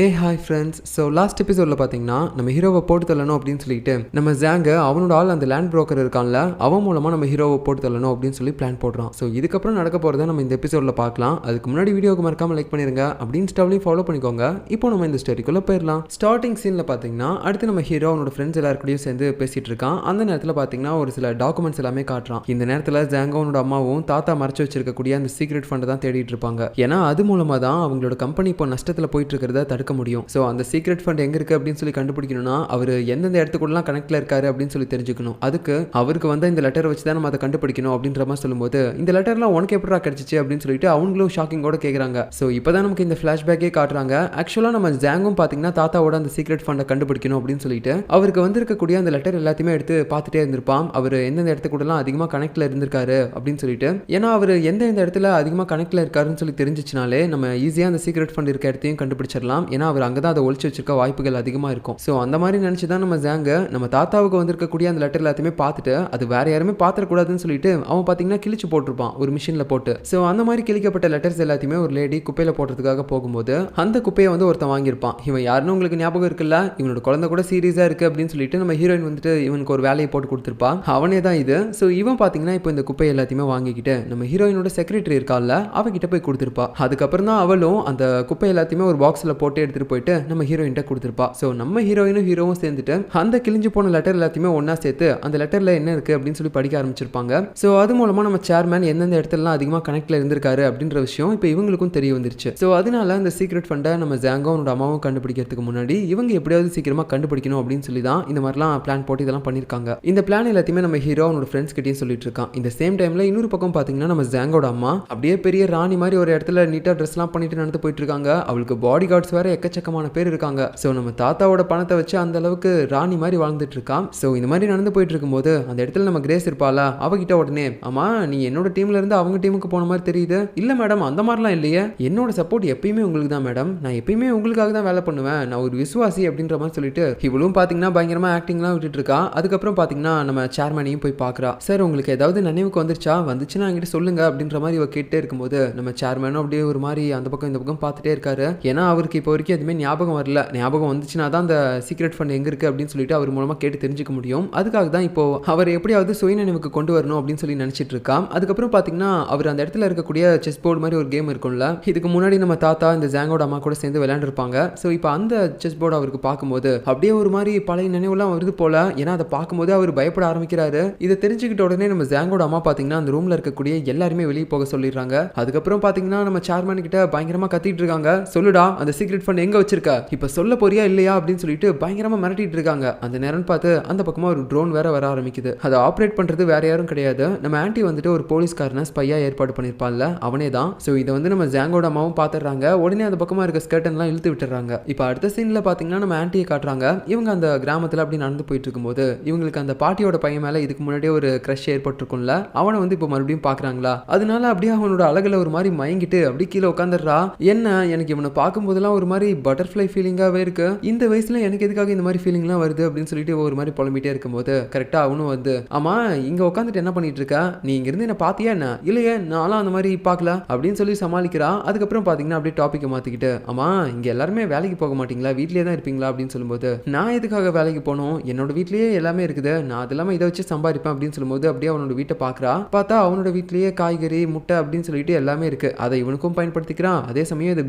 Hi friends. So last எபிசோடில் பார்த்தீங்கன்னா நம்ம ஹீரோவை போட்டு தள்ளணும் அப்படின்னு சொல்லிட்டு நம்ம ஜாங்கை அவனோட ஆள் அந்த லேண்ட் புரோக்கர் இருக்கான்ல அவன் மூலமாக நம்ம ஹீரோவை போட்டு தள்ளணும் அப்படின்னு சொல்லி பிளான் போடுறான். ஸோ இதுக்கப்புறம் நடக்க போகிறத நம்ம இந்த எபிசோடில் பார்க்கலாம். அதுக்கு முன்னாடி வீடியோக்கு மறக்காமல் லைக் பண்ணிருங்க, அப்படின்னு இன்ஸ்டாவிலையும் ஃபாலோ பண்ணிக்கோங்க. இப்போ நம்ம இந்த ஸ்டோரிக்குள்ளே போயிடலாம். ஸ்டார்டிங் சீனில் பார்த்தீங்கன்னா அடுத்து நம்ம ஹீரோ அவனோட ஃப்ரெண்ட்ஸ் எல்லாருக்கூடயும் சேர்ந்து பேசிட்டு இருக்கான். அந்த நேரத்தில் பார்த்தீங்கன்னா ஒரு சில டாக்குமெண்ட்ஸ் எல்லாமே காட்டுறான். இந்த நேரத்தில் ஜாங்கோ அவனோட அம்மாவும் தாத்தா மறைச்சு வச்சிருக்கக்கூடிய அந்த சீக்ரெட் ஃபண்டை தான் தேடிட்டு இருப்பாங்க. ஏன்னா அது மூலமாக தான் அவங்களோட கம்பெனி இப்போ நஷ்டத்தில் போயிட்டு இருக்கிறத தடுக்க முடியும். ஸோ அந்த சீக்ரெட் ஃபண்ட் எங்க இருக்கு அப்படின்னு சொல்லி கண்டுபிடிக்கணும்னா அவர் எந்தெந்த இடத்துக்குள்ளலாம் கனெக்ட்ல இருக்காரு அப்படின்னு சொல்லி தெரிஞ்சுக்கணும். அதுக்கு அவருக்கு வந்து இந்த லெட்டர் வச்சு தான் நம்ம அதை கண்டுபிடிக்கணும் அப்படின்ற மாதிரி சொல்லும்போது இந்த லெட்டர்லாம் உனக்கு எப்படா கிடைச்சிச்சு அப்படின்னு சொல்லிட்டு அவங்களும் ஷாக்கிங்கோட கேட்குறாங்க. ஸோ இப்போதான் நமக்கு இந்த ஃபிளாஷ்பேக்கே காட்டுறாங்க. ஆக்சுவலாக நம்ம ஜாங்கும் பார்த்தீங்கன்னா தாத்தாவோட அந்த சீக்ரெட் ஃபண்டை கண்டுபிடிக்கணும் அப்படின்னு சொல்லிட்டு அவருக்கு வந்திருக்கக்கூடிய அந்த லெட்டர் எல்லாத்தையுமே எடுத்து பார்த்துட்டே இருந்திருப்பான். அவர் எந்தெந்த இடத்துக்குள்ளலாம் அதிகமாக கனெக்ட்ல இருந்திருக்காரு அப்படின்னு சொல்லிட்டு. ஏன்னா அவர் எந்த இடத்துல அதிகமாக கனெக்ட்ல இருக்காருன்னு சொல்லி தெரிஞ்சிச்சுனாலே நம்ம ஈஸியாக அந்த சீக்ரெட் ஃபண்ட் இருக்க இடத்தையும் கண்டுபிடிச்சிடலாம். ஏன்னா அவர் அங்கே தான் அதை ஒழிச்சு வச்சிருக்க வாய்ப்புகள் அதிகமாக இருக்கும். ஸோ அந்த மாதிரி நினச்சி தான் நம்ம ஜாங்க நம்ம தாத்தாவுக்கு வந்திருக்கக்கூடிய அந்த லெட்டர் எல்லாத்தையுமே பார்த்துட்டு அது வேற யாருமே பார்த்துடக்கூடாதுன்னு சொல்லிட்டு அவன் பார்த்தீங்கன்னா கிழிச்சு போட்டிருப்பான் ஒரு மிஷினில் போட்டு. ஸோ அந்த மாதிரி கிழிக்கப்பட்ட லெட்டர்ஸ் எல்லாத்தையுமே ஒரு லேடி குப்பையில் போடுறதுக்காக போகும்போது அந்த குப்பையை வந்து ஒருத்தன் வாங்கியிருப்பான். இவன் யாருன்னு உங்களுக்கு ஞாபகம் இருக்குல்ல, இவனோட குழந்தை கூட சீரியஸாக இருக்குது அப்படின்னு சொல்லிட்டு நம்ம ஹீரோயின் வந்துட்டு இவனுக்கு ஒரு வேலையை போட்டு கொடுத்துருப்பான். அவனே தான் இது. ஸோ இவன் பார்த்தீங்கன்னா இப்போ இந்த குப்பை எல்லாத்தையுமே வாங்கிக்கிட்டு நம்ம ஹீரோயினோட செக்ரட்டரி இருக்கால அவகிட்ட போய் கொடுத்துருப்பா. அதுக்கப்புறம் தான் அவளும் அந்த குப்பை எல்லாத்தையுமே ஒரு பாக்ஸில் போட்டு எடுத்துகிட்டு போயிட்டு நம்ம ஹீரோயின்ட்ட கொடுத்துருப்பா. ஸோ நம்ம ஹீரோவும் சேர்ந்துட்டு அந்த கிழிஞ்சு போன லெட்டர் எல்லாத்தையுமே ஒன்னா சேர்த்து அந்த லெட்டர்ல என்ன இருக்கு அப்படின்னு சொல்லி படிக்க ஆரம்பிச்சிருப்பாங்க. ஸோ அது மூலமா நம்ம சேர்மேன் எந்தெந்த இடத்துலலாம் அதிகமாக கனெக்ட்ல இருந்திருக்காரு அப்படின்ற விஷயம் இப்போ இவங்களுக்கும் தெரிய வந்துருச்சு. ஸோ அதனால அந்த சீக்ரெட் ஃபண்டை நம்ம ஜாங்கோ அவனோட அம்மாவும் கண்டுபிடிக்கிறதுக்கு முன்னாடி இவங்க எப்படியாவது சீக்கிரமா கண்டுபிடிக்கணும் அப்படின்னு சொல்லி தான் இந்த மாதிரிலாம் பிளான் போட்டு இதெல்லாம் பண்ணியிருக்காங்க. இந்த பிளான் எல்லாத்தையுமே நம்ம ஹீரோ அவனோட ஃப்ரெண்ட்ஸ் கிட்டையும் சொல்லிட்டு இருக்கான். இந்த சேம் டைம்ல இன்னொரு பக்கம் பார்த்தீங்கன்னா நம்ம ஜாங்கோட அம்மா அப்படியே பெரிய ராணி மாதிரி ஒரு இடத்துல நீட்டா ட்ரெஸ்லாம் பண்ணிட்டு நடந்து போயிட்டு இருக்காங்க. அவளுக்கு பாடி கார்ட்ஸ் வேற எக்கச்சக்கமான பேர் இருக்காங்க. ஸோ நம்ம தாத்தாவோட பணத்தை வச்சு அந்த அளவுக்கு ராணி மாதிரி வாழ்ந்துட்டு இருக்கான். ஸோ இந்த மாதிரி நடந்து போயிட்டு இருக்கும்போது அந்த இடத்துல நம்ம கிரேஸ் இருப்பாளா அவகிட்ட உடனே அம்மா நீ என்னோட டீம்ல இருந்து அவங்க டீமுக்கு போன மாதிரி தெரியுது. இல்ல மேடம் அந்த மாதிரிலாம் இல்லையே, என்னோட சப்போர்ட் எப்பயுமே உங்களுக்கு தான் மேடம், நான் எப்பயுமே உங்களுக்காக தான் வேலை பண்ணுவேன், நான் ஒரு விசுவாசி அப்படின்ற மாதிரி சொல்லிட்டு இவளும் பாத்தீங்கன்னா பயங்கரமா ஆக்டிங்லாம் விட்டுட்டு இருக்கா. அதுக்கப்புறம் பாத்தீங்கன்னா நம்ம சேர்மனையும் போய் பாக்குறா. சார் உங்களுக்கு ஏதாவது நினைவுக்கு வந்துருச்சா, வந்துச்சுன்னா என்கிட்ட சொல்லுங்க அப்படின்ற மாதிரி இவ கேட்டே இருக்கும்போது நம்ம சேர்மனும் அப்படியே ஒரு மாதிரி அந்த பக்கம் இந்த பக்கம் பார்த்துட்டே இருக்காரு. ஏன்னா அவருக்கு இப்போ வரைக்கும் எதுவுமே ஞாபகம் வரல. ஞாபகம் வந்துச்சுன்னா தான் அந்த சீக்ரெட் ஃபண்ட் எங்க இருக்கு அப்படின்னு சொல்லிட்டு அவர் மூலமா கேட்டு தெரிஞ்சுக்க முடியும். அதுக்காக தான் இப்போ அவர் எப்படியாவது சுயநினைவுக்கு கொண்டு வரணும் அப்படின்னு சொல்லி நினைச்சிட்டு இருக்கான். அதுக்கப்புறம் பாத்தீங்கன்னா அவர் அந்த இடத்துல இருக்கக்கூடிய செஸ் போர்டு மாதிரி ஒரு கேம் இருக்கும்ல, இதுக்கு முன்னாடி நம்ம தாத்தா இந்த ஜாங்கோட அம்மா கூட சேர்ந்து விளையாண்டுருப்பாங்க. ஸோ இப்போ அந்த செஸ் போர்டு அவருக்கு பார்க்கும்போது அப்படியே ஒரு மாதிரி பழைய நினைவுலாம் வருது போல. ஏன்னா அதை பார்க்கும்போது அவர் பயப்பட ஆரம்பிக்கிறாரு. இதை தெரிஞ்சுக்கிட்ட உடனே நம்ம ஜாங்கோட அம்மா பாத்தீங்கன்னா அந்த ரூம்ல இருக்கக்கூடிய எல்லாருமே வெளியே போக சொல்லிடுறாங்க. அதுக்கப்புறம் பாத்தீங்கன்னா நம்ம சேர்மன் கிட்ட பயங்கரமா கத்திட்டு இருக்காங்க. சொல்லுடா அந்த சீக்ரெட் ஃபண்ட் எங்க வச்சிருக்க, இப்ப சொல்ல போறியா இல்லையா அப்படின்னு சொல்லிட்டு பயங்கரமா மிரட்டிட்டு இருக்காங்க. அந்த நேரம் பார்த்து அந்த பக்கமா ஒரு ட்ரோன் வேற வர ஆரம்பிக்குது. அதை ஆப்ரேட் பண்றது வேற யாரும் கிடையாது, நம்ம ஆன்டி வந்துட்டு ஒரு போலீஸ்காரனை ஸ்பையா ஏற்பாடு பண்ணிருப்பான்ல அவனே தான். ஸோ இதை வந்து நம்ம ஜாங்கோட அம்மாவும் பாத்துறாங்க. உடனே அந்த பக்கமா இருக்க ஸ்கர்டன் எல்லாம் இழுத்து விட்டுறாங்க. இப்போ அடுத்த சீன்ல பாத்தீங்கன்னா நம்ம ஆன்டியை காட்டுறாங்க. இவங்க அந்த கிராமத்துல அப்படி நடந்து போயிட்டு இருக்கும்போது இவங்களுக்கு அந்த பாட்டியோட பையன் மேல இதுக்கு முன்னாடியே ஒரு கிரஷ் ஏற்பட்டிருக்கும்ல, அவனை வந்து இப்போ மறுபடியும் பாக்குறாங்களா. அதனால அப்படியே அவனோட அழகுல ஒரு மாதிரி மயங்கிட்டு அப்படி கீழே உட்காந்துடுறா. என்ன எனக்கு இவனை பார்க்கும்போதெல்லாம் ஒரு மாதிரி பட்டர்ஃப்ளை ஃபீலிங்காவே இருக்கு, இந்த வயசுல எனக்கு எதுக்காக இந்த மாதிரி ஃபீலிங்லாம் வருது அப்படின்னு சொல்லிட்டு ஒரு மாதிரி புலம்பிட்டே இருக்கும்போது கரெக்டா அவனும் வந்து ஆமா இங்க உட்காந்துட்டு என்ன பண்ணிட்டு இருக்க, நீ இங்க இருந்து என்ன பாத்தியா என்ன, இல்லையே நானும் அந்த மாதிரி பார்க்கல அப்படின்னு சொல்லி சமாளிக்கிறா. அதுக்கப்புறம் பாத்தீங்கன்னா அப்படியே டாபிக்கை மாத்திக்கிட்டு ஆமா இங்க எல்லாருமே வேலைக்கு போக மாட்டீங்களா, வீட்லயே தான் இருப்பீங்களா அப்படின்னு சொல்லும்போது நான் எதுக்காக வேலைக்கு போகணும், என்னோட வீட்லயே எல்லாமே இருக்குது, நான் அது இல்லாம இதை வச்சு சம்பாதிப்பேன் அப்படின்னு சொல்லும்போது அப்படியே அவனோட வீட்டை பாக்குறா. பார்த்தா அவனோட வீட்லயே காய்கறி முட்டை அப்படின்னு சொல்லிட்டு எல்லாமே இருக்கு. அதை இவனுக்கும் பயன்படுத்திக்கிறான், அதே சமயம் இது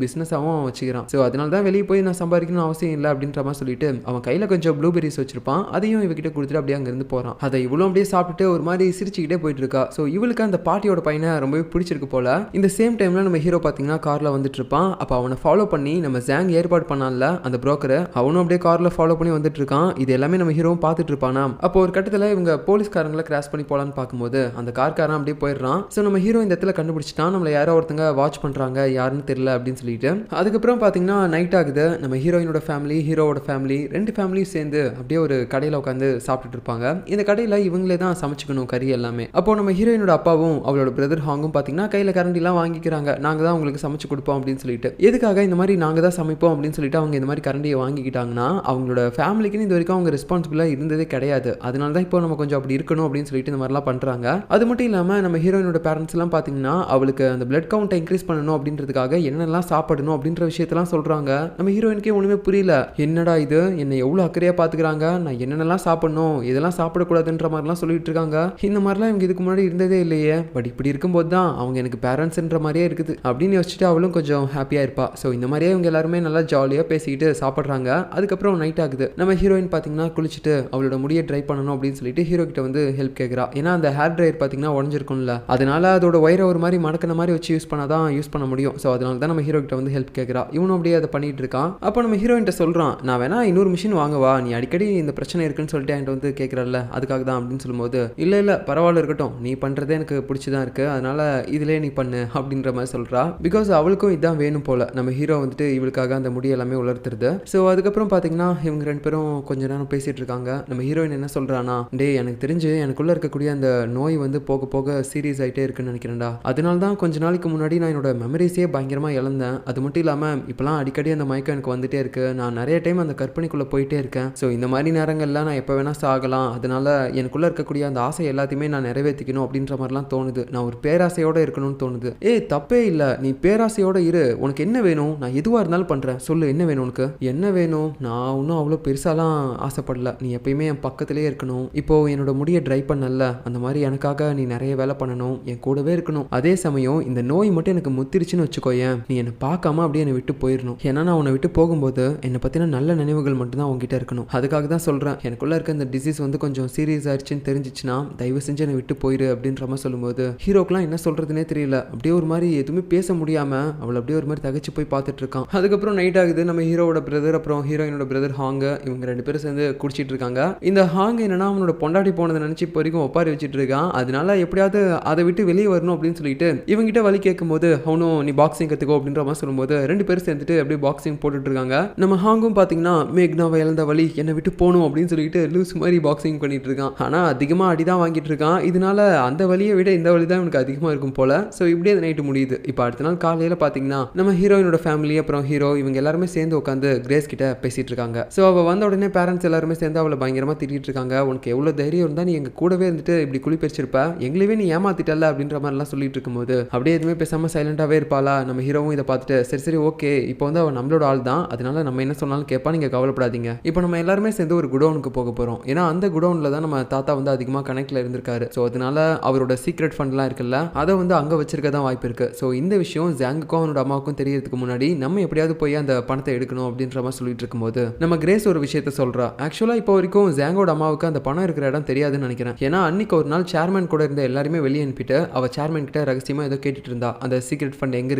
பிசினஸாவும் வச்சுக்கிறான். ஸோ அதனால தான் வெளியே போய் நான் சம்பாதிக்கணும் அவசியம் இல்லை அப்படின்ற மாதிரி சொல்லிட்டு அவன் கையில கொஞ்சம் ப்ளூபெரிஸ் வச்சிருப்பான். அதையும் இவகிட்ட கொடுத்துட்டு அப்படியே அங்க இருந்து போறான். அதை இவளும் அப்படியே சாப்பிட்டுட்டு ஒரு மாதிரி சிரிச்சுக்கிட்டே போயிட்டு இருக்கா. ஸோ இவளுக்கு அந்த பாட்டியோட பையனை ரொம்பவே பிடிச்சிருக்கு போல. இந்த சேம் டைம்ல நம்ம ஹீரோ பாத்தீங்கன்னா கார்ல வந்துட்டு இருப்பான். அப்ப அவனை ஃபாலோ பண்ணி நம்ம ஜாங் ஏற்பாடு பண்ணான்ல அந்த புரோக்கர், அவனும் அப்படியே கார்ல ஃபாலோ பண்ணி வந்துட்டு இருக்கான். இது எல்லாமே நம்ம ஹீரோவும் பார்த்துட்டு இருப்பானா. அப்போ ஒரு கட்டத்துல இவங்க போலீஸ்காரங்களை கிராஸ் பண்ணி போலான்னு பார்க்கும்போது அந்த கார்காரன் அப்படியே போயிடுறான். ஸோ நம்ம ஹீரோ இந்த இடத்துல கண்டுபிடிச்சிட்டான், நம்மள யாரோ ஒருத்தங்க வாட்ச் பண்றாங்க, யாருன்னு தெரியல அப்படின்னு சொல்லிட்டு. அதுக்கப்புறம் பாத்தீங்கன்னா நைட் ஆகுது. நம்ம ஹீரோயினோட ஃபேமிலி ஹீரோவோட ஃபேமிலி ரெண்டு ஃபேமிலியும் சேர்ந்து அப்படியே ஒரு கடையில் உட்காந்து சாப்பிட்டுட்டு இருப்பாங்க. இந்த கடையில் இவங்களே தான் சமைச்சுக்கணும் கறி எல்லாமே. அப்போ நம்ம ஹீரோயினோட அப்பாவும் அவளோட பிரதர் ஹாங்கும் பார்த்தீங்கன்னா கையில் கரண்டிலாம் வாங்கிக்கிறாங்க, நாங்கள் தான் உங்களுக்கு சமைச்சு கொடுப்போம் அப்படின்னு சொல்லிட்டு. எதுக்காக இந்த மாதிரி நாங்கள் தான் சமைப்போம் அப்படின்னு சொல்லிட்டு அவங்க இந்த மாதிரி கரண்டியை வாங்கிக்கிட்டாங்கன்னா அவங்களோட ஃபேமிலிக்குன்னு இது வரைக்கும் அவங்க ரெஸ்பான்சிபிளாக இருந்ததே கிடையாது. அதனால தான் இப்போ நம்ம கொஞ்சம் அப்படி இருக்கணும் அப்படின்னு சொல்லிட்டு இந்த மாதிரிலாம் பண்ணுறாங்க. அது மட்டும் இல்லாமல் நம்ம ஹீரோயினோட பேரண்ட்ஸ் எல்லாம் பார்த்தீங்கன்னா அவளுக்கு அந்த பிளட் கவுண்ட்டை இன்க்ரீஸ் பண்ணணும் அப்படின்றதுக்காக என்னெல்லாம் சாப்பிடணும் அப்படின்ற விஷயத்தெல்லாம் சொல்கிறாங்க. போடுறாங்க. நம்ம ஹீரோயினுக்கே ஒண்ணுமே புரியல. என்னடா இது, என்ன எவ்வளவு அக்கறையா பாத்துக்கிறாங்க, நான் என்னென்னலாம் சாப்பிடணும், இதெல்லாம் சாப்பிடக்கூடாதுன்ற மாதிரிலாம் சொல்லிட்டு இருக்காங்க. இந்த மாதிரிலாம் இவங்க இதுக்கு முன்னாடி இருந்ததே இல்லையே. பட் இப்படி இருக்கும்போது தான் அவங்க எனக்கு பேரண்ட்ஸ்ன்ற மாதிரியே இருக்குது அப்படின்னு யோசிச்சுட்டு அவளும் கொஞ்சம் ஹாப்பியா இருப்பா. ஸோ இந்த மாதிரியே இவங்க எல்லாருமே நல்லா ஜாலியா பேசிக்கிட்டு சாப்பிட்றாங்க. அதுக்கப்புறம் நைட் ஆகுது. நம்ம ஹீரோயின் பாத்தீங்கன்னா குளிச்சுட்டு அவளோட முடியை ட்ரை பண்ணணும் அப்படின்னு சொல்லிட்டு ஹீரோ கிட்ட வந்து ஹெல்ப் கேட்கறா. ஏன்னா அந்த ஹேர் ட்ரையர் பாத்தீங்கன்னா உடஞ்சிருக்கும்ல, அதனால அதோட ஒயரை ஒரு மாதிரி மடக்கின மாதிரி வச்சு யூஸ் பண்ணாதான் யூஸ் பண்ண முடியும். ஸோ அதனால தான் நம்ம ஹீரோ கிட்ட வந்து ஹெல்ப் கேட்கறா. இவனும் அப்படியே அதை பண்ணிட்டு இருக்கான். அப்போ நம்ம ஹீரோயின் சொல்றான், நான் வேணா இன்னொரு மிஷின் வாங்கவா, நீ அடிக்கடி இந்த பிரச்சனை இருக்குன்னு சொல்லிட்டு என்கிட்ட வந்து கேட்கறல்ல, அதுக்காக தான் அப்படின்னு சொல்லும்போது, இல்ல பரவாயில்ல இருக்கட்டும், நீ பண்றதே எனக்கு பிடிச்சிதான் இருக்கு, அதனால இதுலயே நீ பண்ணு அப்படின்ற மாதிரி சொல்றா. பிகாஸ் அவளுக்கும் இதான் வேணும் போல. நம்ம ஹீரோ வந்துட்டு இவளுக்காக அந்த முடி எல்லாமே உலர்த்துறது. ஸோ அதுக்கப்புறம் பாத்தீங்கன்னா இவங்க ரெண்டு பேரும் கொஞ்ச நேரம் பேசிட்டு இருக்காங்க. நம்ம ஹீரோயின் என்ன சொல்றானா, டே எனக்கு தெரிஞ்சு எனக்குள்ள இருக்கக்கூடிய அந்த நோய் வந்து போக போக சீரியஸ் ஆயிட்டே இருக்குன்னு நினைக்கிறேன்டா. அதனால தான் கொஞ்ச நாளைக்கு முன்னாடி நான் என்னோட மெமரிஸே பயங்கரமா இழந்தேன். அது மட்டும் இல்லாம இப்பெல்லாம் அடிக்கடி அந்த மயக்கம் எனக்கு வந்துட்டே இருக்கு. நான் நிறைய டைம் அந்த கற்பனைக்குள்ள போயிட்டே இருக்கேன். ஸோ இந்த மாதிரி நேரங்கள்ல நான் எப்போ வேணா சாகலாம். அதனால எனக்குள்ள இருக்கக்கூடிய அந்த ஆசை எல்லாத்தையுமே நான் நிறைவேற்றிக்கணும் அப்படின்ற மாதிரிலாம் தோணுது. நான் ஒரு பேராசையோட இருக்கணும்னு தோணுது. தப்பே இல்லை, நீ பேராசையோட இரு. உனக்கு என்ன வேணும், நான் எதுவாக இருந்தாலும் பண்றேன், சொல்லு என்ன வேணும் உனக்கு. என்ன வேணும், நான் ஒன்றும் அவ்வளோ பெருசாலாம் ஆசைப்படல. நீ எப்பயுமே என் பக்கத்திலே இருக்கணும். இப்போ என்னோட முடியை ட்ரை பண்ணல, அந்த மாதிரி எனக்காக நீ நிறைய வேலை பண்ணணும், என் கூடவே இருக்கணும். அதே சமயம் இந்த நோய் மட்டும் எனக்கு முத்திருச்சுன்னு வச்சுக்கோயேன், நீ என்னை பார்க்காம அப்படியே என்னை விட்டு போயிடணும். ஏன்னா நான் உன்னை விட்டு போகும்போது என்னை பற்றின நல்ல நினைவுகள் மட்டும்தான் உங்ககிட்ட இருக்கணும். அதுக்காக தான் சொல்கிறேன், எனக்குள்ள இருக்க இந்த டிசீஸ் வந்து கொஞ்சம் சீரியஸ் ஆயிடுச்சுன்னு தெரிஞ்சிச்சுன்னா தயவு செஞ்சு என்னை விட்டு போயிரு அப்படின்ற மாதிரி சொல்லும்போது ஹீரோக்கெலாம் என்ன சொல்கிறதுனே தெரியல. அப்படியே ஒரு மாதிரி எதுவுமே பேச முடியாமல் அவளை அப்படியே ஒரு மாதிரி தகச்சு போய் பார்த்துட்டு இருக்கான். அதுக்கப்புறம் நைட் ஆகுது. நம்ம ஹீரோட பிரதர் அப்புறம் ஹீரோயினோட பிரதர் ஹாங்க, இவங்க ரெண்டு பேரும் சேர்ந்து குடிச்சிட்டு இருக்காங்க. இந்த ஹாங் என்னன்னா அவனோட பொண்டாட்டி போனதை நினச்சி இப்போ வரைக்கும் ஒப்பாரி வச்சுட்டு இருக்கான். அதனால எப்படியாவது அதை விட்டு வெளியே வரணும் அப்படின்னு சொல்லிட்டு இவங்கிட்ட வழி கேட்கும்போது அவனும் நீ பாக்ஸிங் கற்றுக்கோ அப்படின்ற மாதிரி சொல்லும்போது ரெண்டு பேரும் சேர்ந்துட்டு அப்படியே பாக்ஸிங் போட்டுட்டு இருக்காங்க. நம்ம ஹாங்கும் பார்த்தீங்கன்னா மேக்னாவை இழந்த வழி என்னை விட்டு போகணும் அப்படின்னு சொல்லிட்டு லூஸ் மாதிரி பாக்ஸிங் பண்ணிட்டு இருக்கான். ஆனால் அதிகமாக அடிதான் வாங்கிட்டு இருக்கான். இதனால அந்த வழியை விட இந்த வழி தான் இவனுக்கு அதிகமாக இருக்கும் போல. ஸோ இப்படியே நைட்டு முடியுது. இப்போ அடுத்த நாள் காலையில் பார்த்தீங்கன்னா நம்ம ஹீரோயினோட ஃபேமிலி அப்புறம் ஹீரோ இவங்க எல்லாருமே சேர்ந்து உட்காந்து கிரேஸ் கிட்ட பேசிட்டு இருக்காங்க. ஸோ அவள் வந்த உடனே பேரண்ட்ஸ் எல்லாருமே சேர்ந்து அவளை பயங்கரமாக திட்டிட்டு இருக்காங்க. உனக்கு எவ்வளோ தைரியம் இருந்தால் நீ எங்கள் கூடவே இருந்துட்டு இப்படி குளிப்பறிச்சிருப்ப, எங்களவே நீ ஏமாத்திட்டல அப்படின்ற மாதிரிலாம் சொல்லிட்டு இருக்கும்போது அப்படியே எதுவுமே பேசாமல் சைலண்டாகவே இருப்பாளா. நம்ம ஹீரோவும் இதை பார்த்துட்டு சரி ஓகே, இப்போ வந்து அவள் நம்மளோட ஆள் தான், அதனால நம்ம என்ன சொன்னாலும் கேட்பா, நீங்கள் கவலைப்படாதீங்க. இப்போ நம்ம எல்லாருமே சேர்ந்து ஒரு குடோனுக்கு போக போகிறோம். ஏன்னா அந்த குடோனில் தான் நம்ம தாத்தா வந்து அதிகமாக கனெக்டில் இருந்திருக்காரு. ஸோ அதனால அவரோட சீக்ரெட் ஃபண்ட்லாம் இருக்குல்ல, அதை வந்து அங்கே வச்சிருக்க தான் வாய்ப்பு இருக்கு. ஸோ இந்த விஷயம் ஜாங்குக்கும் அவனோட அம்மாவுக்கும் தெரியறதுக்கு முன்னாடி நம்ம எப்படியாவது போய் அந்த பணத்தை எடுக்கணும் அப்படின்ற மாதிரி சொல்லிட்டு இருக்கும்போது நம்ம கிரேஸ் ஒரு விஷயத்த சொல்றா. ஆக்சுவலாக இப்போ வரைக்கும் ஜாங்கோட அம்மாவுக்கு அந்த பணம் இருக்கிற இடம் தெரியாதுன்னு நினைக்கிறேன். ஏன்னா அன்னைக்கு ஒரு நாள் சேர்மேன் கூட இருந்த எல்லாருமே வெளியே அனுப்பிட்டு அவ சேர்மேன் கிட்ட ரகசியமா ஏதோ கேட்டுட்டு இருந்தா, அந்த சீக்ரெட் ஃபண்ட் எங்க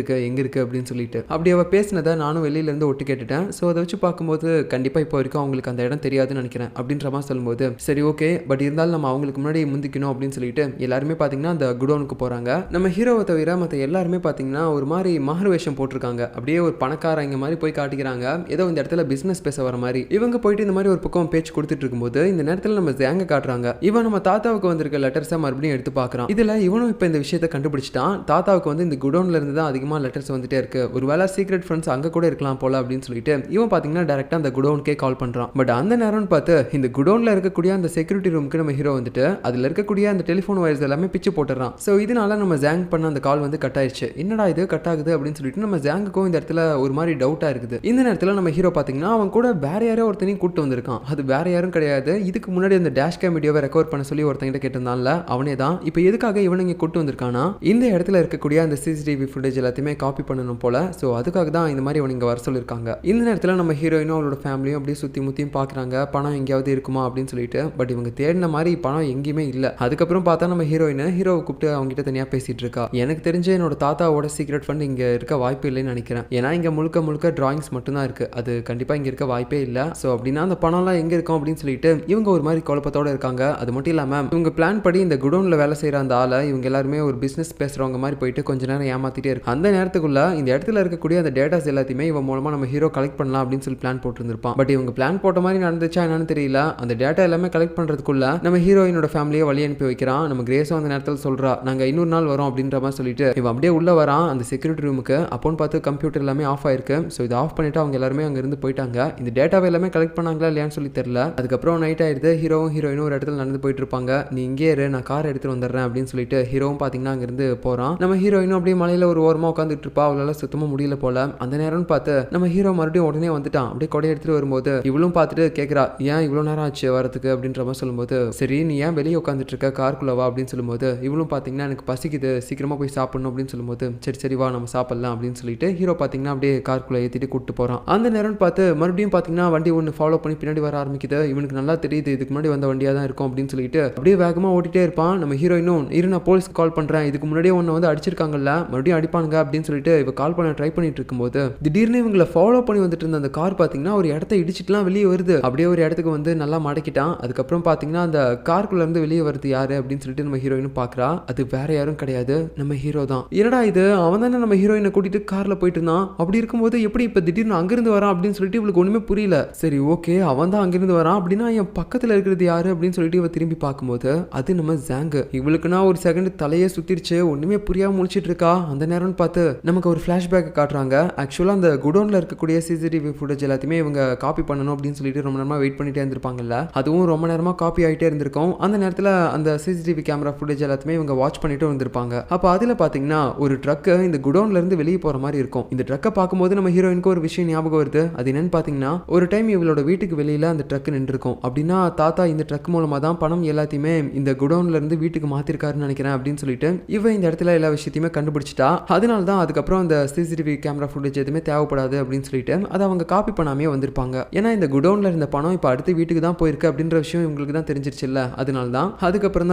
இருக்கு அப்படின்னு சொல்லிட்டு. அப்படி அவ பேசினதை நானும் வெளியில இருந்து ஒட்டு கேட்டுட்டேன். ஸோ அதை வச்சு பார்க்கும்போது கண்டிப்பா இப்போ வரைக்கும் அவங்களுக்கு அந்த இடம் தெரியாதுன்னு நினைக்கிறேன் அப்படின்ற மாதிரி சொல்லும்போது சரி ஓகே, பட் இருந்தாலும் நம்ம அவங்களுக்கு முன்னாடி முந்திக்கணும் அப்படின்னு சொல்லிட்டு எல்லாருமே பார்த்தீங்கன்னா அந்த குடோனுக்கு போறாங்க. நம்ம ஹீரோவை தவிர மற்ற எல்லாருமே பார்த்தீங்கன்னா ஒரு மாதிரி மாறு வேஷம் போட்டிருக்காங்க. அப்படியே ஒரு பணக்காரங்க மாதிரி போய் காட்டிக்கிறாங்க, ஏதோ இந்த இடத்துல பிசினஸ் பேச வர மாதிரி. இவங்க போயிட்டு இந்த மாதிரி ஒரு பக்கம் பேச்சு கொடுத்துட்டு இருக்கும்போது இந்த நேரத்தில் நம்ம ஜாங்க காட்டுறாங்க. இவன் நம்ம தாத்தாவுக்கு வந்திருக்க லெட்டர்ஸை மறுபடியும் எடுத்து பார்க்குறான். இதில் இவனும் இப்போ இந்த விஷயத்தை கண்டுபிடிச்சிட்டான். தாத்தாவுக்கு வந்து இந்த குடோன்ல இருந்து தான் அதிகமாக லெட்டர்ஸ் வந்துட்டே இருக்கு, ஒருவேளை சீக்ரெட் ஃப்ரெண்ட்ஸ் அங்கே கூட இருக்கலாம் போல அப்படின்னு சொல்லிட்டு இவன் பார்த்தீங்கன்னா டேரெக்டாக அந்த குடோனுக்கே கால் பண்ணுறான். பட் அந்த நேரம்னு பார்த்து இந்த குடோனில் இருக்கக்கூடிய அந்த செக்யூரிட்டி ரூமுக்கு நம்ம ஹீரோ வந்துட்டு அதில் இருக்கக்கூடிய அந்த டெலிஃபோன் வயர்ஸ் எல்லாமே பிச்சு போட்டுறான். ஸோ இதனால நம்ம ஜாங் பண்ண அந்த கால் வந்து கட் ஆயிடுச்சு. என்னடா இது கட் ஆகுது அப்படின்னு சொல்லிட்டு நம்ம ஜாங்குக்கும் இந்த இடத்துல ஒரு மாதிரி டவுட்டாக இருக்குது. இந்த நேரத்தில் நம்ம ஹீரோ பார்த்தீங்கன்னா அவன் கூட வேற யாரோ ஒருத்தனையும் கூட்டு வந்திருக்கான். அது வேற யாரும் கிடையாது, இதுக்கு முன்னாடி அந்த டேஷ் கேம் வீடியோவை ரெக்கார்ட் பண்ண சொல்லி ஒருத்தங்கிட்ட கேட்டிருந்தான்ல அவனே தான். இப்போ எதுக்காக இவனுங்க கூட்டு வந்திருக்கானா, இந்த இடத்துல இருக்கக்கூடிய அந்த சிசிடிவி ஃபுட்டேஜ் எல்லாத்தையுமே காப்பி பண்ணணும் போல. ஸோ அதுக்காக தான் இந்த மாதிரி இவனுங்க வர சொல்லியிருக்காங்க. இந்த நேரத்தில் நம்ம ஹீரோயினும் அவளோட ஃபேமிலியும் அப்படியே சுற்றி முற்றியும் பார்க்குறாங்க, பணம் எங்கேயாவது இருக்குமா அப்படின்னு சொல்லிட்டு. பட் இவங்க தேடின மாதிரி பணம் எங்கேயுமே இல்லை. அதுக்கப்புறம் பார்த்தா நம்ம ஹீரோவை கூப்பிட்டு அவங்ககிட்ட தனியாக பேசிட்டு இருக்கா. எனக்கு தெரிஞ்ச என்னோட தாத்தாவோட சீக்ரெட் ஃபண்ட் இங்கே இருக்க வாய்ப்பு இல்லைன்னு நினைக்கிறேன். ஏன்னா இங்கே முழுக்க டிராயிங்ஸ் மட்டும்தான் இருக்கு, அது கண்டிப்பாக இங்கே இருக்க வாய்ப்பே இல்லை. ஸோ அப்படின்னா அந்த பணம்லாம் எங்கே இருக்கும் அப்படின்னு சொல்லிட்டு இவங்க ஒரு மாதிரி குழப்பத்தோட இருக்காங்க. அது மட்டும் இல்லாமல் இவங்க பிளான் படி இந்த குடோனில் வேலை செய்கிற அந்த ஆளை இவங்க எல்லாருமே ஒரு பிஸ்னஸ் பேசுகிறவங்க மாதிரி போயிட்டு கொஞ்ச நேரம் ஏமாத்திட்டே இருக்கு. அந்த நேரத்துக்குள்ள இந்த இடத்துல இருக்கக்கூடிய அந்த டேட்டாஸ் எல்லாத்தையுமே இவன் மூலமாக நம்ம ஹீரோ கலெக்ட் பண்ணலாம் அப்படின்னு சொல்லி பிளான் போட்டுருந்துருப்பான். பட் இவங்க பிளான் போட்ட மாதிரி நடந்துச்சா என்னன்னு தெரியல. அந்த டேட்டா எல்லாமே கலெக்ட் பண்ணுறதுக்குள்ள நம்ம ஹீரோயினோட ஃபேமிலியை வழி அனுப்பி வைக்கிறான். நம்ம கிரேஸும் அந்த நேரத்தில் சொல்கிறா, நாங்கள் இன்னொரு நாள் வரோம் அப்படின்ற மாதிரி சொல்லிட்டு இவன் அப்படியே உள்ள வரான் அந்த செக்யூரிட்டி ரூமுக்கு. அப்போன்னு பார்த்து கம்ப்யூட்டர் எல்லாமே ஆஃப் ஆயிருக்கு. ஸோ இதை ஆஃப் பண்ணிட்டு அவங்க எல்லாருமே அங்கே இருந்து போயிட்டாங்க. இந்த டேட்டாவை எல்லாமே கலெக்ட் பண்ணாங்களா இல்லையான்னு சொல்லி தெரியல. அதுக்கப்புறம் நைட் ஆயிடுது. ஹீரோவும் ஹீரோயினும் ஒரு இடத்துல நடந்து போயிட்டு இருப்பாங்க. நீ இங்கே இரு, நான் கார் எடுத்துட்டு வந்துடுறேன் அப்படின்னு சொல்லிட்டு ஹீரோவும் பார்த்தீங்கன்னா அங்கிருந்து போகிறான். நம்ம ஹீரோயினும் அப்படியே மலையில் ஒரு ஓரமாக உட்காந்துட்டு இருப்பா. அவளால் சுத்தமாக முடியல போல. அந்த நேரம் நேரம்னு பார்த்து நம்ம ஹீரோ மறுபடியும் உடனே வந்துட்டான். அப்படியே கொடை எடுத்துட்டு வரும்போது இவளும் பார்த்துட்டு கேட்குறா, ஏன் இவ்வளோ நேரம் ஆச்சு வரதுக்கு அப்படின்ற மாதிரி சொல்லும்போது, சரி நீ ஏன் வெளியே உட்காந்துட்டு இருக்க, காருக்குள்ளவா அப்படின்னு சொல்லும்போது, இவளும் பார்த்தீங்கன்னா எனக்கு பசிக்குது, சீக்கிரமா போய் சாப்பிடணும் அப்படின்னு சொல்லும்போது, சரி சரி வா நம்ம சாப்பிடலாம் அப்படின்னு சொல்லிட்டு ஹீரோ பார்த்தீங்கன்னா அப்படியே காருக்குள்ள ஏற்றிட்டு கூப்பிட்டு போறான். அந்த நேரம்னு பார்த்து மறுபடியும் பார்த்தீங்கன்னா வண்டி ஒன்று ஃபாலோ பண்ணி பின்னாடி வர ஆரம்பிக்குது. இவனுக்கு நல்லா தெரியுது இதுக்கு முன்னாடி வந்த வண்டியா தான் இருக்கும் அப்படின்னு சொல்லிட்டு அப்படியே வேகமா ஓட்டிட்டே இருப்பான். நம்ம ஹீரோயினும் இரு நான் போலீஸ்க்கு கால் பண்றேன், இதுக்கு முன்னாடியே ஒன்று வந்து அடிச்சிருக்காங்கல்ல, மறுபடியும் அடிப்பானுங்க அப்படின்னு சொல்லிட்டு இவ கால் பண்ண ட்ரை பண்ணிட்டு இருக்கும்போது திடீர்னு இவங்களை ஃபாலோ பண்ணி வந்துட்டு இருந்த அந்த கார் பார்த்தீங்கன்னா ஒரு இடத்த இடிச்சிட்டுலாம் வெளியே வருது. அப்படியே ஒரு இடத்துக்கு வந்து நல்லா மடக்கிட்டான். அதுக்கப்புறம் பார்த்தீங்கன்னா அந்த காருக்குள்ள இருந்து வெளியே வருது யாரு அப்படின்னு சொல்லிட்டு நம்ம ஹீரோயினும் பார்க்குறா. அது வேற யாரும் கிடையாது, நம்ம ஹீரோ தான். என்னடா இது, அவன் தானே நம்ம ஹீரோயினை கூட்டிட்டு கார்ல போயிட்டு இருந்தான், அப்படி இருக்கும்போது எப்படி இப்ப திடீர்னு அங்கிருந்து வரான் அப்படின்னு சொல்லிட்டு இவளுக்கு ஒண்ணுமே புரியல. சரி ஓகே அவன் தான் அங்கிருந்து வரான் அப்படின்னா என் பக்கத்துல இருக்கிறது யாரு அப்படின்னு சொல்லிட்டு இவ திரும்பி பார்க்கும்போது அது நம்ம ஜாங்கு. இவளுக்குன்னா ஒரு செகண்ட் தலையே சுத்திருச்சு, ஒண்ணுமே புரியாம முடிச்சிட்டு இருக்கா. அந்த நேரம்னு பார்த்து நமக்கு ஒரு ஃபிளாஷ்பேக் காட்டுறாங்க. ஆக்சுவலா அந்த குடோன்ல இருக்கக்கூடிய சிசிடிவி ஃபுட்டேஜ் எல்லாத்தையுமே இவங்க காப்பி பண்ணணும் அப்படின்னு சொல்லிட்டு ரொம்ப நேரமா வெயிட் பண்ணிட்டே இருந்திருப்பாங்கல்ல, அதுவும் ரொம்ப நேரமா காப்பி ஆகிட்டே இருந்திருக்கும். அந்த நேரத்தில் அந்த சிசிடிவி கேமரா ஃபுட்டேஜ் எல்லாத்தையுமே இவங்க வாட்ச் பண்ணிட்டு வந்திருப்பாங்க. அப்போ அதில் பார்த்தீங்கன்னா ஒரு ட்ரக்கு இந்த குடோன்ல இருந்து வெளியே போற மாதிரி இருக்கும். இந்த ட்ரக்கை பார்க்கும்போது நம்ம ஹீரோயினுக்கு ஒரு விஷயம் ஞாபகம் வருது. அது என்னன்னு பார்த்தீங்கன்னா ஒரு டைம் இவளோட வீட்டுக்கு வெளியில அந்த ட்ரக் நின்றுருக்கும். அப்படின்னா தாத்தா இந்த ட்ரக் மூலமா தான் பணம் எல்லாத்தையுமே இந்த குடோன்ல இருந்து வீட்டுக்கு மாத்திருக்காருன்னு நினைக்கிறேன் அப்படின்னு சொல்லிட்டு இவ இந்த இடத்துல எல்லா விஷயத்தையுமே கண்டுபிடிச்சிட்டா. அதனால தான் அதுக்கப்புறம் அந்த சிசிடிவி கேமரா ஃபுட்டேஜ் எதுவுமே தேவைப்படாது அப்படின்னு சொல்லிட்டு அதை அவங்க காப்பி பண்ணாமே வந்திருப்பாங்க. ஏன்னா இந்த குடோன்ல இருந்த பணம் இப்போ அடுத்து வீட்டுக்கு தான் போயிருக்கு அப்படின்ற விஷயம் இவங்களுக்கு தான் தெரிஞ்சிருச்சுல்ல, அதனால தான். அதுக்கப்புறம்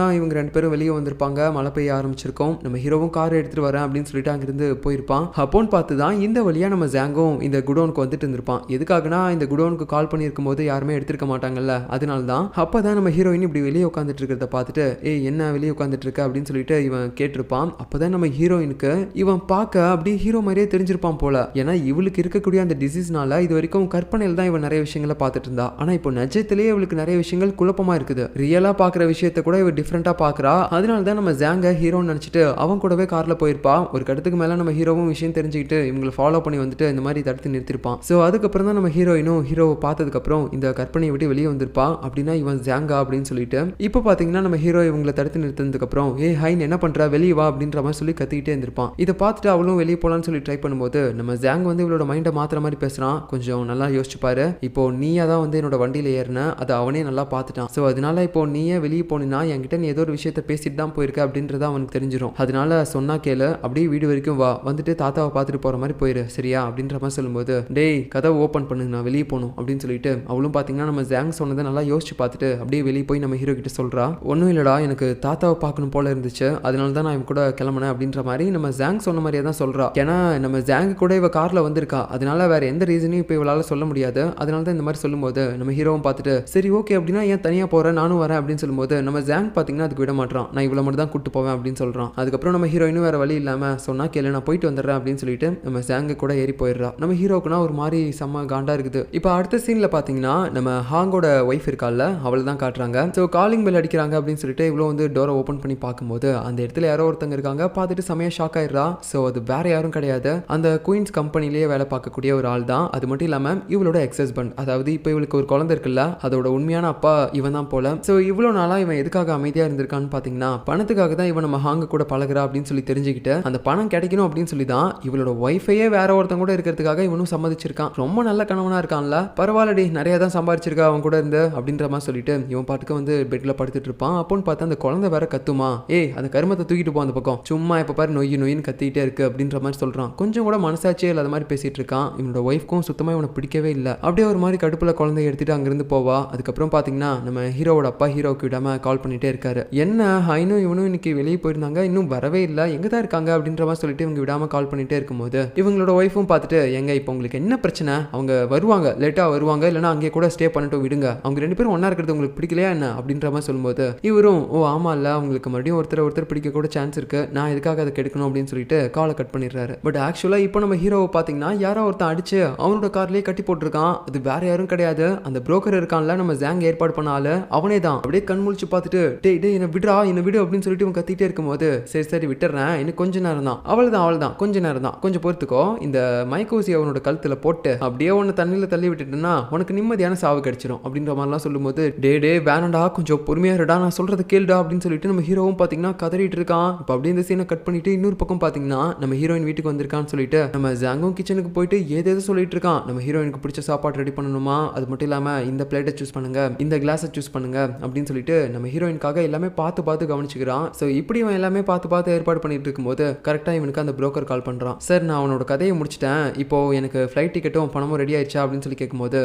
தான் இவங்க ரெண்டு பேரும் வெளியே வந்திருப்பாங்க. மழை பெய்ய ஆரம்பிச்சிருக்கோம். நம்ம ஹீரோவும் கார் எடுத்துட்டு வரேன் அப்படின்னு சொல்லிட்டு அங்கிருந்து போயிருப்பான். அப்போன்னு பார்த்து தான் இந்த வழியா நம்ம ஜாங்கும் இந்த குடோனுக்கு வந்துட்டு இருந்திருப்பான். எதுக்காகனா இந்த குடோனுக்கு கால் பண்ணியிருக்கும் போது யாருமே எடுத்திருக்க மாட்டாங்கல்ல, அதனால தான். அப்பதான் நம்ம ஹீரோயின் இப்படி வெளியே உட்காந்துட்டு இருக்கிறத பார்த்துட்டு ஏய் என்ன வெளியே உட்காந்துட்டு இருக்க அப்படின்னு சொல்லிட்டு இவன் கேட்டிருப்பான். அப்பதான் நம்ம ஹீரோயினுக்கு இவன் பார்க்க அப்படியே ஹீரோ மாதிரியே தெரிஞ்சிருப்பான் போல. ஏன்னா இவளுக்கு இருக்கக்கூடிய அந்த டிசீஸ்னால இது வரைக்கும் கற்பனையில் தான் இவன் நிறைய விஷயங்களை பார்த்துட்டு இருந்தா. ஆனா இப்போ நிஜத்திலேயே இவளுக்கு நிறைய விஷயங்கள் குழப்பமா இருக்குது. ரியலா பாக்குற விஷயத்தை கூட இவ டிஃப்ரெண்டா பாக்குறா. அதனால தான் நம்ம ஜாங்க ஹீரோன்னு நினைச்சிட்டு அவன் கூடவே கார்ல போயிருப்பா. ஒரு கட்டத்துக்கு மேல நம்ம ஹீரோவும் விஷயம் தெரிஞ்சுக்கிட்டு இவங்களை ஃபாலோ பண்ணி வந்துட்டு இந்த மாதிரி தடுத்து நிறுத்திருப்பான். ஸோ அதுக்கப்புறம் தான் நம்ம ஹீரோயினும் ஹீரோவை பார்த்ததுக்கு அப்புறம் இந்த கற்பனையை விட்டு வெளியே வந்திருப்பா. அப்படின்னா இவன் ஜாங்கா அப்படின்னு சொல்லிட்டு இப்போ பாத்தீங்கன்னா நம்ம ஹீரோ இவங்களை தடுத்து நிறுத்தினதுக்கு அப்புறம் ஏ ஹைன் என்ன பண்ற வெளியே வா அப்படின்ற மாதிரி சொல்லி கத்திக்கிட்டே இருந்திருப்பான். இதை பார்த்துட்டு அவளும் வெளியே போலான்னு சொல்லி ட்ரை பண்ணும்போது நம்ம ஜாங் வந்து இவளோட மைண்டை மாத்திர மாதிரி பேசுறான். கொஞ்சம் நல்லா யோசிச்சு பாரு, இப்போ நீயா தான் வந்து என்னோட வண்டியில ஏறின, அதை அவனே நல்லா பார்த்துட்டான். ஸோ அதனால இப்போ நீயே வெளியே போனா என்கிட்ட நீ ஏதோ ஒரு விஷயத்த பேசிட்டு தான் போயிருக்க அப்படின்றத அவனுக்கு தெரிஞ்சிடும். அதனால சொன்னா கேளு, அப்படியே வீடு வரைக்கும் வா, வந்துட்டு தாத்தாவை பார்த்துட்டு போற மாதிரி போயிரு சரியா அப்படின்ற மாதிரி சொல்லும்போது டேய் கதவை ஓப்பன் பண்ணு நான் வெளியே போகணும் அப்படின்னு சொல்லிட்டு அவளும் பார்த்தீங்கன்னா நம்ம ஜாங் சொன்னதை நல்லா யோசிச்சு பார்த்துட்டு அப்படியே வெளியே போய் நம்ம ஹீரோ கிட்ட சொல்றா. ஒன்றும் இல்லடா எனக்கு தாத்தாவை பார்க்கணும் போல இருந்துச்சு, அதனால தான் நான் இவன் கூட கிளம்பினேன் அப்படின்ற மாதிரி நம்ம ஜாங் சொன்ன மாதிரியே தான் சொல்றா. ஏன்னா நம்ம ஜாங் கூட இவ கார்ல வந்திருக்கா, அதனால வேற எந்த ரீசனையும் இப்போ இவளால சொல்ல முடியாது. அதனால தான் இந்த மாதிரி சொல்லும்போது நம்ம ஹீரோவும் பார்த்துட்டு சரி ஓகே அப்படின்னா ஏன் தனியா போறேன் நானும் வரேன் அப்படின்னு சொல்லும்போது நம்ம ஜாங் பார்த்தீங்கன்னா அதுக்கு விட மாட்டான். நான் இவ்வளவு மட்டும் தான் கூட்டு போவேன் அப்படின்னு சொல்றான். அதுக்கப்புறம் நம்ம ஹீரோயினும் வேற வழி இல்லாம சொன்னா கேளு நான் போயிட்டு வந்துடுறேன் அப்படின்னு சொல்லிட்டு நம்ம ஜாங்க கூட ஏறி போயிடுறா. நம்ம ஹீரோக்குனா ஒரு மாதிரி செம்ம காண்டா இருக்குது. இப்போ அடுத்த சீன்ல பாத்தீங்கன்னா நம்ம ஹாங்கோட ஒய்ஃப் இருக்கால அவளை தான் காட்டுறாங்க. ஸோ காலிங் பெல் அடிக்கிறாங்க அப்படின்னு சொல்லிட்டு இவ்வளோ வந்து டோரை ஓப்பன் பண்ணி பார்க்கும்போது அந்த இடத்துல யாரோ ஒருத்தங்க இருக்காங்க. பார்த்துட்டு செமையா ஷாக் ஆயிடுறா. ஸோ அது வேற யாரும் கிடையாது, அந்த குயின்ஸ் கம்பெனிலேயே வேலை பார்க்கக்கூடிய ஒரு ஆள் தான். அது மட்டும் இல்லாம இவளோட எக்ஸ் ஹஸ்பண்ட், அதாவது இப்போ இவளுக்கு ஒரு குழந்தை இருக்குல்ல அதோட உண்மையான அப்பா இவன் தான் போல. ஸோ இவ்வளோ நாளா இவன் எதுக்காக அமைதியா இருந்திருக்கான்னு பாத்தீங்கன்னா பணத்துக்காக தான் இவன் நம்ம ஹாங்க கூட பழகுறா அப்படின்னு சொல்லி தெரிஞ்சுக்கிட்டு அந்த பணம் கிடைக்கணும் அப்படின்னு சொல்லி தான் இவளோட ஒய்ஃபையே வேற ஒருத்தங்க கூட இருக்கிறதுக்காக இவனும் சம்மதிச்சிருக்கான். ரொம்ப நல்ல கணவனா இருக்கான்ல, பரவாயில்லடி நிறைய தான் சம்பாதிச்சிருக்கா அவன் கூட இருந்து அப்படின்ற மாதிரி சொல்லிட்டு இவன் பாட்டுக்கு வந்து பெட்ல படுத்துட்டு இருப்பான். அப்போன்னு பார்த்தா அந்த குழந்தை வேற கத்துமா, ஏய் அந்த கருமத்தை தூக்கிட்டு போ அந்த பக்கம், சும்மா இப்ப பாரு நொய்யு நொயின்னு கத்திட்டே இருக்கு அப்படின்ற மாதிரி சொல்றான். கொஞ்சம் கூட மனசாட்சியே இல்லாத மாதிரி பேசிட்டு இருக்கான். இவனோட ஒய்ஃப்க்கும் சுத்தமா இவனை பிடிக்கவே இல்லை. அப்படியே ஒரு மாதிரி கடுப்புல குழந்தைய எடுத்துட்டு அங்கிருந்து போவா. அதுக்கப்புறம் பாத்தீங்கன்னா நம்ம ஹீரோவோட அப்பா ஹீரோக்கு விடாம கால் பண்ணிட்டே இருக்காரு. என்ன ஹைனும் இவனும் இன்னைக்கு வெளியே போயிருந்தாங்க, இன்னும் வரவே இல்லை, எங்க தான் இருக்காங்க அப்படின்ற மாதிரி சொல்லிட்டு இவங்க விடாம கால் பண்ணிட்டே இருக்கும்போது இவங்களோட ஒய்ஃபும் பார்த்துட்டு எங்க இப்போ உங்களுக்கு என்ன பிரச்சனை, அவங்க வருவாங்க லேட்டா வருவாங்க, இல்லைன்னா அங்கே கூட ஸ்டே பண்ணிட்டு விடுங்க, அவங்க ரெண்டு பேரும் ஒன்னா இருக்கிறது உங்களுக்கு பிடிக்கலையா என்ன அப்படின்ற மாதிரி சொல்லும்போது இவரும் ஓ ஆமா இல்ல அவங்களுக்கு மறுபடியும் ஒருத்தர் பிடிக்க கூட சான்ஸ் இருக்கு, நான் எதுக்காக அதை கெடுக்கணும் அப்படின்னு சொல்லிட்டு காலை கட் பண்ணிடுறாரு. பட் ஆக்சுவலா இப்போ நம்ம ஹீரோவை பாத்தீங்கன்னா யாரோ ஒருத்தன் அடிச்சு அவனோட கார்லயே கட்டி போட்டிருக்கான். அது வேற யாரும் கிடையாது, அந்த புரோக்கர் இருக்கான்ல நம்ம ஜாங் ஏற்பாடு பண்ணால அவனே தான். அப்படியே கண் முழிச்சு பார்த்துட்டு டேய் டேய் என்ன விடுறா என்ன விடு அப்படின்னு சொல்லிட்டு இவன் கத்திட்டே இருக்கும்போது சரி சரி விட்டுறேன், இன்னும் கொஞ்ச நேரம் தான், அவள்தான் கொஞ்ச நேரம் தான், கொஞ்சம் பொறுத்துக்கோ, இந்த மைக்கோசி அவனோட கழுத்துல போட்டு அப்படியே ஒன்னு தண்ணியில தள்ளி விட்டுட்டுன்னா உனக்கு நிம்மதியான சாவு கிடைச்சிடும் அப்படின்ற மாதிரிலாம் சொல்லும்போது டே வேணாண்டா கொஞ்சம் பொறுமையா இருடா நான் சொல்றது கேளுடா அப்படின்னு சொல்லிட்டு நம்ம ஹீரோவும் பாத்தீங்கன்னா கதறிட்டு இருக்கான். இப்போ அப்படியே இந்த சீனை கட் பண்ணிட்டு இன்னொரு பக்கம் பாத்தீங்கன்னா நம்ம ஹீரோயின் வீட்டுக்கு வந்திருக்கான்னு சொல்லிட்டு நம்ம ஜாங்கும் அவன் கிச்சனுக்கு போயிட்டு ஏதேதோ சொல்லிட்டு இருக்கான். நம்ம ஹீரோயினுக்கு பிடிச்ச சாப்பாடு ரெடி பண்ணணுமா, அது மட்டும் இல்லாம இந்த பிளேட்டை சூஸ் பண்ணுங்க, இந்த கிளாஸை சூஸ் பண்ணுங்க அப்படின்னு சொல்லிட்டு நம்ம ஹீரோயினுக்காக எல்லாமே பார்த்து பார்த்து கவனிச்சுக்கிறான். ஸோ இப்படி அவன் எல்லாமே பார்த்து பார்த்து ஏற்பாடு பண்ணிட்டு இருக்கும்போது கரெக்டாக இவனுக்கு அந்த புரோக்கர் கால் பண்றான். சார் நான் அவனோட கதையை முடிச்சிட்டேன், இப்போ எனக்கு ஃப்ளைட் டிக்கெட்டும் பணமும் ரெடி ஆயிடுச்சா அப்படின்னு சொல்லி கேட்கும்போது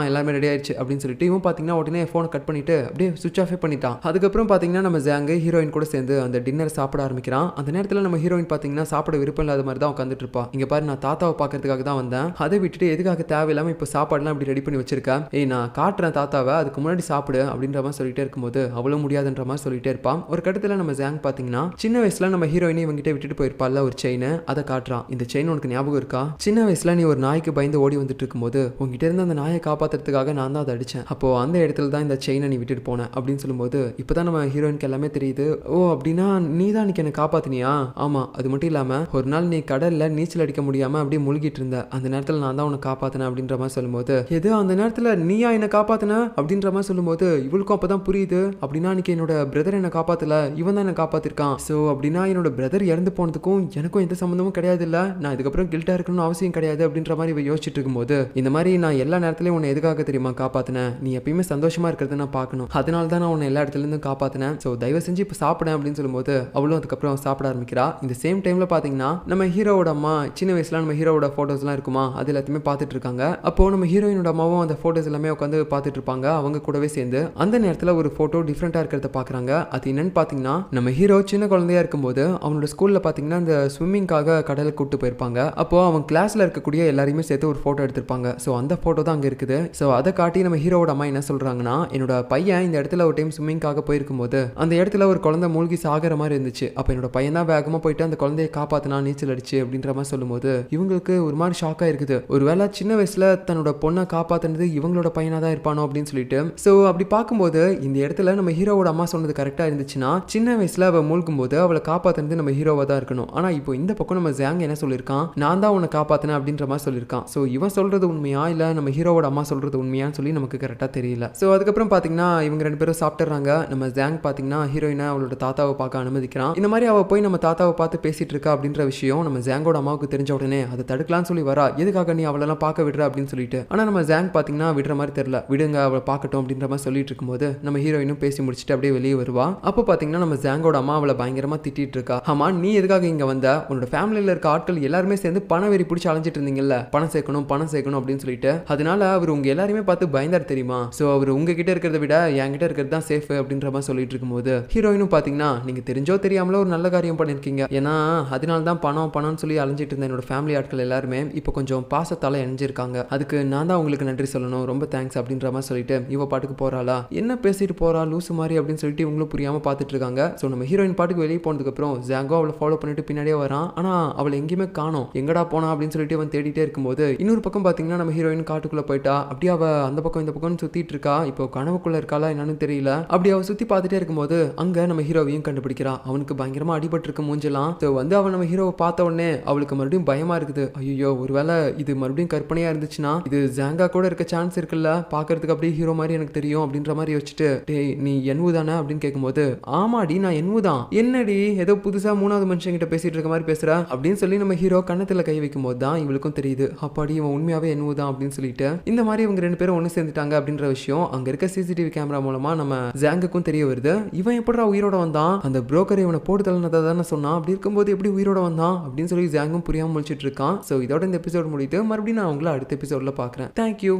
எல்லாமே ரெடி ஆயிடுச்சு அப்படின்னு சொல்லிட்டு இவன் பார்த்தீங்கன்னா உடனே ஃபோனை கட் பண்ணிட்டு அப்படியே சுவிச் ஆஃபே பண்ணிட்டான். அதுக்கப்புறம் பார்த்தீங்கன்னா நம்ம ஜாங் ஹீரோயின் கூட சேர்ந்து அந்த டின்னர் சாப்பிட ஆரம்பிக்கிறான். அந்த நேரத்தில் நம்ம ஹீரோயின் பார்த்தீங்கன்னா சாப்பிட விருப்பம் இல்லாத மாதிரி தான் உட்காந்துட்டு இருப்பா. இங்க பாரு நான் தாத்தாவை பார்க்கறதுக்காக தான் வந்தேன், அதை விட்டுட்டு எதுக்காக தேவையில்லாம இப்போ சாப்பாடுலாம் இப்படி ரெடி பண்ணி வச்சிருக்கேன், நான் காட்டுறேன் தாத்தாவை, அதுக்கு முன்னாடி சாப்பிடு அப்படின்ற மாதிரி சொல்லிட்டே இருக்கும்போது அவ்வளவு முடியாதுன்ற மாதிரி சொல்லிட்டே இருப்பான். ஒரு கட்டத்தில் நம்ம ஜாங் பார்த்தீங்கன்னா சின்ன வயசுல நம்ம ஹீரோயினை இவங்கிட்ட விட்டுட்டு போயிருப்பால ஒரு செயின், அதை காட்டுறான். இந்த செயின் உனக்கு ஞாபகம் இருக்கா, சின்ன வயசுல நீ ஒரு நாய்க்கு பயந்து ஓடி வந்துட்டு இருக்கும்போது உங்ககிட்ட இருந்து அந்த நாயை காப்பாத்துறதுக்காக நான் தான் அதை அடிச்சேன், அப்போ அந்த இடத்துல தான் இந்த செயினை நீ விட்டுட்டு போன அப்படின்னு சொல்லும்போது இப்பதான் நம்ம ஹீரோயினுக்கு எல்லாமே தெரியுது. ஓ அப்படின்னா நீ தான் எனக்கு என்ன காப்பாத்தினியா, ஆமா அது மட்டும் இல்லாம ஒரு நாள் நீ கடல்ல நீச்சல் அடிக்க முடியாம அப்படியே முழுகிட்டு இருந்த, அந்த நேரத்தில் நான் தான் உன்னை காப்பாத்தினேன் அப்படின்ற மாதிரி சொல்லும்போது எது அந்த நேரத்தில் நீயா என்ன காப்பாத்தின அப்படின்ற மாதிரி சொல்லும்போது இவளுக்கும் அப்பதான் புரியுது, அப்படின்னா அன்னைக்கு என்னோட பிரதர் என்ன காப்பாத்தல, இவன் தான் என்ன காப்பாத்திருக்கான். ஸோ அப்படின்னா என்னோட பிரதர் இறந்து போனதுக்கும் எனக்கும் எந்த சம்மந்தமும் கிடையாது, இல்ல நான் இதுக்கப்புறம் கில்ட்டா இருக்கணும்னு அவசியம் கிடையாது அப்படின்ற மாதிரி இவ யோசிச்சுட்டு இருக்கும்போது இந்த மாதிரி நான் எல்லா நேரத்திலையும் உன்னை எதுக்காக தெரியுமா காப்பாத்தினேன், நீ எப்பயுமே சந்தோஷமா இருக்கிறத நான் பார்க்கணும், அதனால தான் நான் உன்னை எல்லா இடத்துல இருந்தும் காப்பாத்தினேன், ஸோ தயவு செஞ்சு இப்போ சாப்பிட அப்படின்னு சொல்லும்போது அவளும் அதுக்கப்புறம் சாப்பிட ஆரம்பிக்கிறா. இந்த சேம் டைம்ல பாத்தீங்கன்னா நம்ம ஹீரோவோட அம்மா சின்ன வயசுல நம்ம ஹீரோவோட போட்டோஸ்லாம் இருக்குமா அது எல்லாத்தையுமே பார்த்துட்டு இருக்காங்க. அப்போ நம்ம ஹீரோயினோட அம்மாவும் அந்த போட்டோஸ் எல்லாமே உட்காந்து பார்த்துட்டு இருப்பாங்க அவங்க கூடவே சேர்ந்து. அந்த நேரத்தில் ஒரு போட்டோ டிஃப்ரெண்டா இருக்கிறத பாக்குறாங்க. அது என்னன்னு பாத்தீங்கன்னா நம்ம ஹீரோ சின்ன குழந்தையா இருக்கும்போது அவனோட ஸ்கூல்ல பாத்தீங்கன்னா இந்த ஸ்விம்மிங்காக கடலுக்கு கூட்டு போயிருப்பாங்க. அப்போ அவன் கிளாஸ்ல இருக்கக்கூடிய எல்லாரையுமே சேர்த்து ஒரு போட்டோ எடுத்திருப்பாங்க. ஸோ அந்த போட்டோ தான் அங்க இருக்குது. ஸோ அதை காட்டி நம்ம ஹீரோவோட அம்மா என்ன சொல்றாங்கன்னா என்னோட பையன் இந்த இடத்துல ஒரு டைம் ஸ்விம்மிங்காக போயிருக்கும்போது அந்த இடத்துல ஒரு குழந்தை மூழ்கி சாகிற மாதிரி இருந்துச்சு, அப்போ என்னோட பையன் தான் வேகமா போயிட்டு அந்த குழந்தையை காப்பாத்தினா நீச்சல் அடிச்சு அப்படின்ற மாதிரி சொல்லும்போது இவங்களுக்கு ஒரு மாதிரி ஷாக்கா இருக்குது, ஒருவேளை சின்ன வயசுல தன்னோட பொண்ணை காப்பாத்தினது இவங்களோட பையனா தான் இருப்பானோ அப்படின்னு சொல்லிட்டு. ஸோ அப்படி பார்க்கும்போது இந்த இடத்துல நம்ம ஹீரோவோட அம்மா சொன்னது கரெக்டா இருந்துச்சுன்னா சின்ன வயசுல அவ மூழ்கும் போது அவளை காப்பாத்தினது நம்ம ஹீரோவா தான் இருக்கணும். ஆனா இப்போ இந்த பக்கம் நம்ம ஜாங் என்ன சொல்லியிருக்கான், நான் தான் உன்னை காப்பாத்தினேன் அப்படின்ற மாதிரி சொல்லியிருக்கான். ஸோ இவன் சொல்றது உண்மையா இல்ல நம்ம ஹீரோவோட அம்மா சொல்றது உண்மையான்னு சொல்லி நமக்கு கரெக்டா தெரியல. ஸோ அதுக்கப்புறம் பாத்தீங்கன்னா இவங்க ரெண்டு பேரும் சாப்பிட்டுறாங்க. நம்ம ஜாங் பாத்தீங்கன்னா ஹீரோயினை அவளோட தாத்தாவை பார்க்க அனுமதிக்கிறான். இந்த மாதிரி அவ போய் நம்ம தாத்தாவை பார்த்து பேசிட்டு இருக்கா அப்படின்ற விஷயம் நம்ம ஜாங்கோட அம்மாவுக்கு தெரிஞ்ச உடனே அதை தடுக்கலாம்னு சொல்லி வரா, எதுக்காக நீ அவளெல்லாம் பார்க்க விடுற அப்படின்னு சொல்லிட்டு. ஆனா நம்ம ஜாங் பாத்தீங்கன்னா விடுற மாதிரி தெரியல, விடுங்க அவளை பார்க்கட்டும் அப்படின்ற மாதிரி சொல்லிட்டு இருக்கும்போது நம்ம ஹீரோயினும் பேசி முடிச்சுட்டு அப்படியே வெளியே வருவா. அப்போ பாத்தீங்கன்னா நம்ம ஜாங்கோட அம்மா அவளை பயங்கரமா திட்டிட்டு இருக்கா. ஆமா நீ எதுக்காக இங்க வந்த, உன்னோட ஃபேமிலியில இருக்க ஆட்கள் எல்லாருமே சேர்ந்து பண வெறி பிடிச்சி அலைஞ்சிட்டு இருந்தீங்கல்ல, பணம் சேர்க்கணும் பணம் சேர்க்கணும் அப்படின்னு சொல்லிட்டு, அதனால அவர் உங்க எல்லாருமே பார்த்து பயந்தார் தெரியுமா, ஸோ அவர் உங்ககிட்ட இருக்கிறத விட என்கிட்ட இருக்கிறது தான் சேஃப் அப்படின்ற மாதிரி சொல்லிட்டு இருக்கும்போது ஹீரோயினும் பாத்தீங்கன்னா நீங்க தெரிஞ்சோ தெரியாமலோ ஒரு நல்ல காரியம் பண்ணிருக்கீங்க, ஏன்னா அதனால தான் பணம்னு சொல்லி அலைஞ்சிட்டு இருந்த என்னோட ஃபேமிலி ஆட்கள் எல்லாருமே இப்போ கொஞ்சம் பாசத்தால இணைஞ்சிருக்காங்க, அதுக்கு நான் தான் உங்களுக்கு நன்றி சொல்லணும், ரொம்ப தேங்க்ஸ் அப்படின்ற மாதிரி சொல்லிட்டு இவ பாட்டுக்கு போறாளா, என்ன பேசிட்டு போறா லூசு மாதிரி அப்படின்னு சொல்லிட்டு இவங்களும் புரியாம பார்த்துட்டு இருக்காங்க. ஸோ நம்ம ஹீரோயின் பாட்டுக்கு வெளியே போனதுக்கு அப்புறம் ஜாங்கோ அவளை ஃபாலோ பண்ணிட்டு பின்னாடியே வரான். ஆனா அவளை எங்கேயுமே காணோம், எங்கடா போனா அப்படின்னு சொல்லிட்டு அவன் தேடிட்டே இருக்கும்போது இன்னொரு பக்கம் பாத்தீங்கன்னா நம்ம ஹீரோயின் காட்டுக்குள்ள போயிட்டா. அப்படியே அவ அந்த பக்கம் இந்த பக்கம் சுத்திட்டு இருக்கா, இப்போ கனவுக்குள்ள இருக்காளா என்னன்னு தெரியல. அப்படி அவ சுத்தி பார்த்துட்டே இருக்கும்போது அங்க நம்ம ஹீரோவையும் கண்டுபிடிக்கிறா. அவனுக்கு பயங்கரமா அடிபட்டு இருக்கு மூஞ்சலாம். ஸோ வந்து அவன் நம்ம ஹீரோவை பார்த்த உடனே அவளுக்கு மறுபடியும் பயமா இருக்குது, ஐயோ ஒருவேளை இது மறுபடியும் கற்பனையா இருந்துச்சுன்னா இது ஜாங்கா கூட இருக்க சான்ஸ் இருக்குல்ல, பாக்குறதுக்கு அப்படியே ஹீரோ மாதிரி எனக்கு தெரியும் அப்படின்ற மாதிரி யோசிச்சுட்டு டேய் நீ என்வு தானே அப்படின்னு கேட்கும்போது ஆமாடி நான் என்வு தான், என்னடி ஏதோ புதுசா மூணாவது மனுஷன் கிட்ட பேசிட்டு இருக்க மாதிரி பேசுற அப்படின்னு சொல்லி நம்ம ஹீரோ கண்ணத்துல கை வைக்கும் போது தான் இவளுக்கும் தெரியுது அப்பாடி இவன் உண்மையாவே என்வு தான் அப்படின்னு சொல்லிட்டு. இந்த மாதிரி இவங்க ரெண்டு பேரும் ஒன்று சேர்ந்துட்டாங்க அப்படின்ற விஷயம் அங்க இருக்க சிசிடிவி கேமரா மூலமா நம்ம ஜாங்குக்கும் தெரிய வருது. இவன் எப்படா உயிரோட வந்தான், அந்த புரோக்கர் இவனை போட்டு தள்ளனதை தானே சொன்னான், அப்படி இருக்கும்போது எப்படி உயிரோட வந்தான் அப்படின்னு சொல்லி ஜாங்கும் புரியாம முழிச்சிட்டு இருக்கான். ஸோ இதோட இந்த எபிசோட் முடியுது. மறுபடியும் நான் உங்களை அடுத்த எபிசோட்ல பாக்குறேன். தேங்க்யூ.